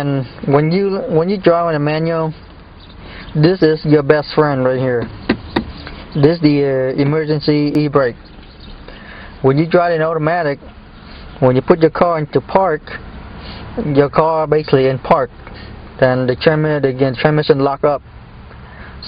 And when you drive in a manual, this is your best friend right here. This is the emergency e-brake. When you drive in automatic, when you put your car into park, your car basically in park, then the transmission lock up,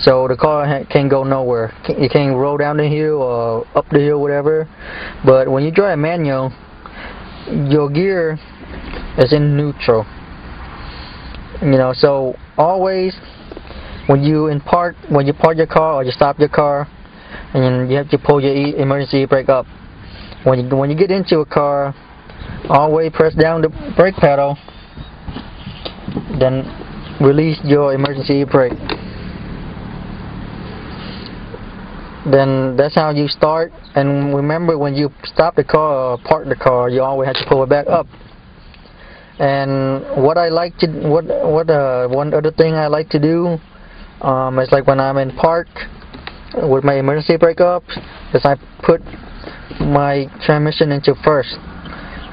so the car can't go nowhere. It can't roll down the hill or up the hill, whatever. But when you drive a manual, your gear is in neutral. You know, so always when you park your car or you stop your car, and you have to pull your emergency brake up. When you get into a car, always press down the brake pedal, then release your emergency brake. Then that's how you start. And remember, when you stop the car or park the car, you always have to pull it back up. And one other thing I like to do is like when I'm in park with my emergency brake up, is I put my transmission into first.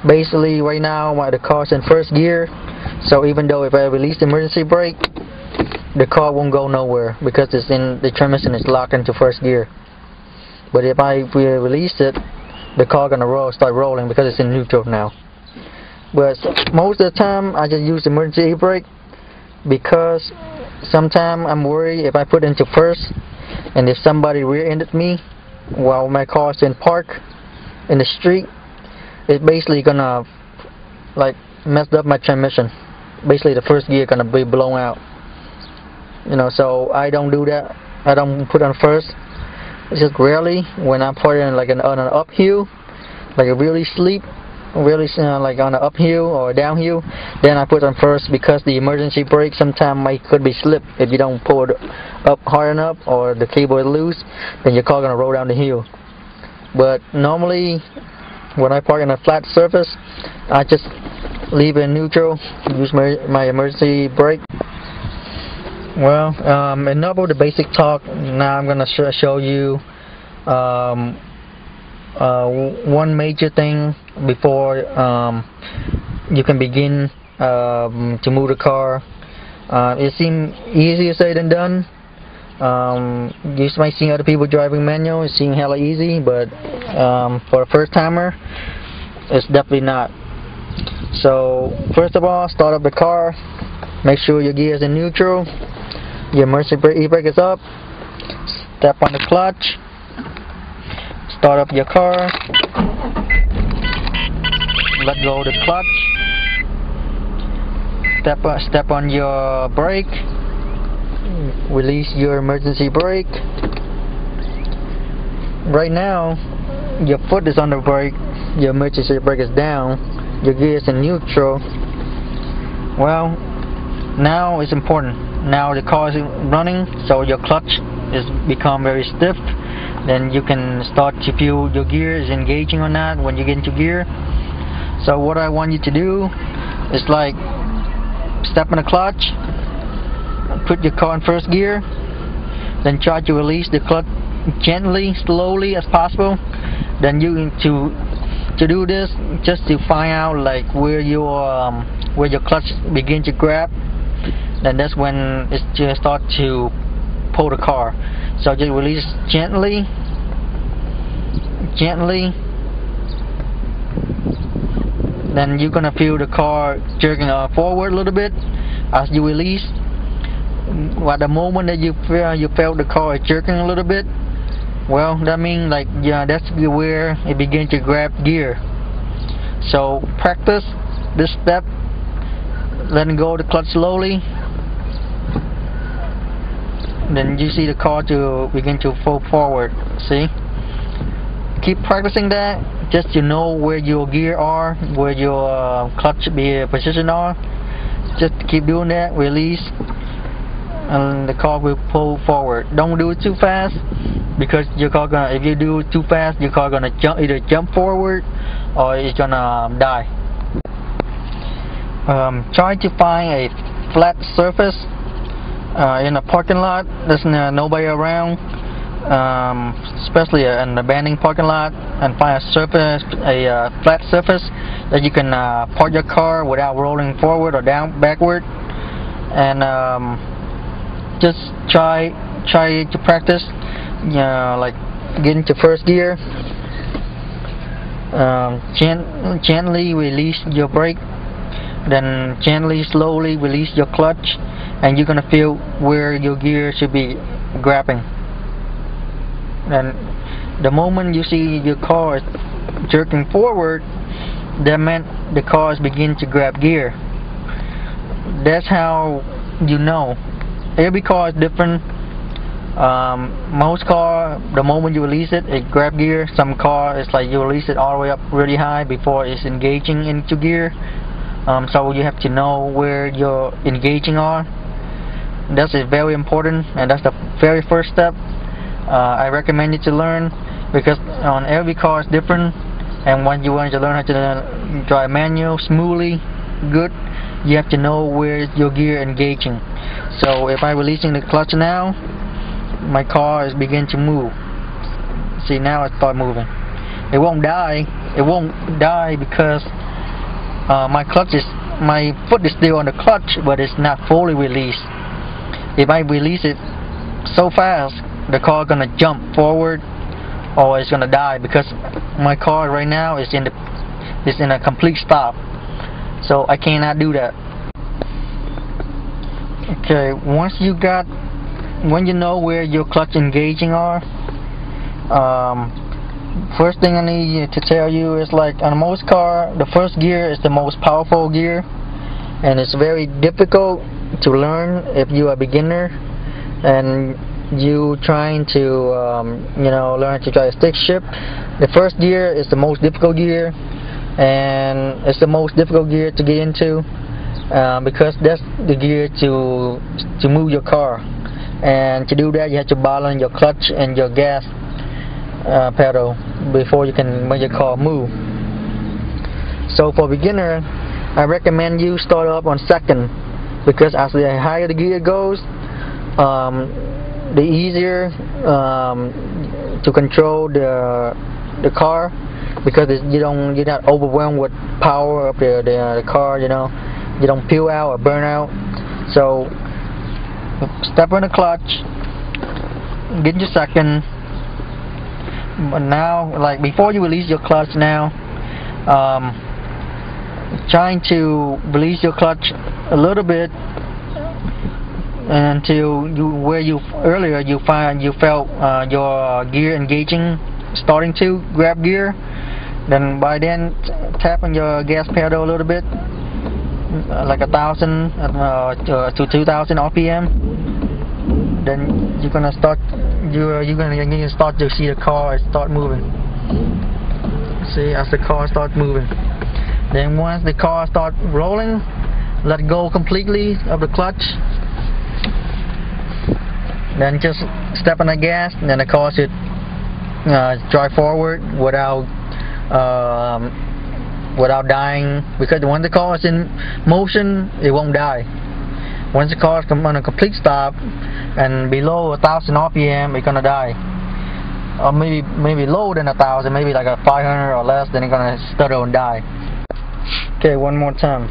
Basically, right now the car's in first gear, so even though if I release the emergency brake, the car won't go nowhere because the transmission is locked into first gear. But if I release it, the car gonna start rolling because it's in neutral now. But most of the time I just use emergency brake, because sometimes I'm worried if I put it into first, and if somebody rear-ended me while my car's in park in the street, it's basically gonna like mess up my transmission. Basically the first gear gonna be blown out. You know, so I don't do that. I don't put on first. It's just rarely when I'm parking like on an uphill, like a really steep, really like on an uphill or downhill, then I put on first, because the emergency brake sometimes could be slip if you don't pull it up hard enough or the cable is loose, then your car gonna roll down the hill. But normally when I park in a flat surface, I just leave it in neutral, use my emergency brake. Well, enough of the basic talk. Now I'm gonna show you one major thing before you can begin to move the car. It seems easier said than done. You might see other people driving manual, it seems hella easy, but for a first timer, it's definitely not. So first of all, start up the car, make sure your gear is in neutral, your emergency e-brake is up, step on the clutch, start up your car, let go of the clutch, step on your brake, release your emergency brake. Right now your foot is on the brake, your emergency brake is down, your gear is in neutral. Well, now it's important. Now the car is running, so your clutch is become very stiff. Then you can start to feel your gear is engaging or not when you get into gear. So what I want you to do is like step on the clutch, put your car in first gear, then try to release the clutch gently, slowly as possible. Then you to do this, just to find out like where your clutch begin to grab, then that's when it's just start to pull the car. So just release gently, then you're gonna feel the car jerking forward a little bit as you release. At the moment that you felt the car is jerking a little bit, well, that means like, yeah, that's where it begins to grab gear. So practice this step, letting go of the clutch slowly. Then you see the car to begin to fall forward. See? Keep practicing that, just to know where your gear are, where your clutch position are. Just keep doing that, release, and the car will pull forward. Don't do it too fast, because your car if you do it too fast, your car gonna either jump forward or it's gonna die. Try to find a flat surface in a parking lot. There's nobody around, especially in the abandoned parking lot, and find a flat surface that you can park your car without rolling forward or backward. And just try to practice, like get into first gear. Gently release your brake, then gently, slowly release your clutch, and you're gonna feel where your gear should be grabbing. And the moment you see your car jerking forward, that meant the car is beginning to grab gear. That's how you know. Every car is different. Most car, the moment you release it, it grab gear. Some car, it's like you release it all the way up really high before it's engaging into gear. So you have to know where you're engaging on. That's very important, and that's the very first step. I recommend you to learn, because on every car is different, and when you want to learn how to drive manual smoothly, good, you have to know where your gear engaging. So if I'm releasing the clutch now, my car is beginning to move. See, now it start moving. It won't die. It won't die because my foot is still on the clutch, but it's not fully released. If I release it so fast, the car gonna jump forward, or it's gonna die, because my car right now is in a complete stop. So I cannot do that. Okay, when you know where your clutch engaging are, first thing I need to tell you is, like on most car, the first gear is the most powerful gear, and it's very difficult to learn if you are a beginner and you trying to learn to drive a stick shift. The first gear is the most difficult gear, and it's the most difficult gear to get into, because that's the gear to move your car. And to do that, you have to balance your clutch and your gas pedal before you can make your car move. So for beginner, I recommend you start up on second, because as the higher the gear goes, the easier to control the car, because you're not overwhelmed with power of the car. You don't peel out or burn out. So step on the clutch, get your second. But now, like before you release your clutch now, trying to release your clutch a little bit until earlier you felt your gear engaging, starting to grab gear. Then by then, tap on your gas pedal a little bit, like 1,000 to 2,000 RPM. Then you're gonna start to see the car start moving. See, as the car starts moving. Then once the car starts rolling, let go completely of the clutch. Then just step on the gas, and then the car should drive forward without dying. Because once the car is in motion, it won't die. Once the car is on a complete stop and below 1,000 RPM, it's gonna die. Or maybe lower than 1,000, maybe like a 500 or less, then it's gonna stutter and die. Okay, one more time.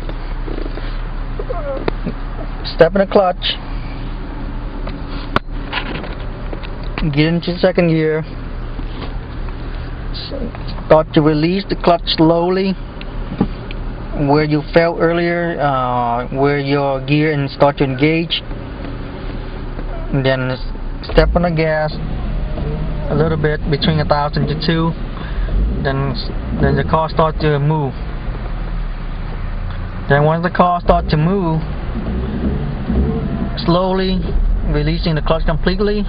Step in the clutch. Get into second gear. Start to release the clutch slowly, where you felt earlier, where your gear and start to engage. And then step on the gas a little bit, between 1,000 to 2. Then the car starts to move. Then once the car starts to move, slowly releasing the clutch completely,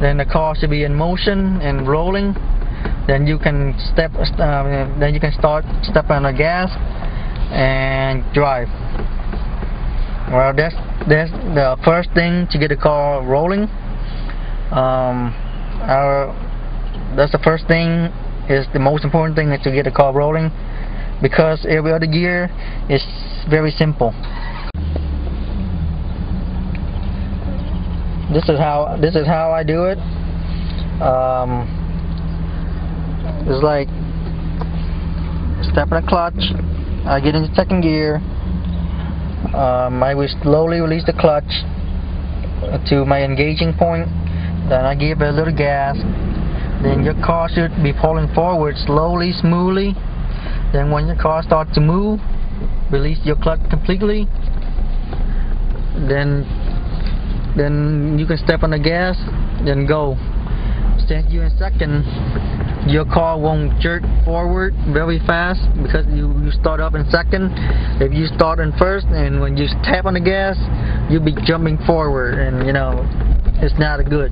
then the car should be in motion and rolling. Then you can start step on the gas and drive. Well, that's the first thing to get the car rolling. That's the first thing, is the most important thing, is to get the car rolling, because every other gear is very simple. This is how I do it. It's like step on the clutch. I get into second gear. I will slowly release the clutch to my engaging point. Then I give it a little gas. Then your car should be pulling forward slowly, smoothly. Then when your car starts to move, release your clutch completely. Then you can step on the gas, then go. Since you're in second, your car won't jerk forward very fast because you start up in second. If you start in first, and when you tap on the gas, you'll be jumping forward, and you know, it's not good.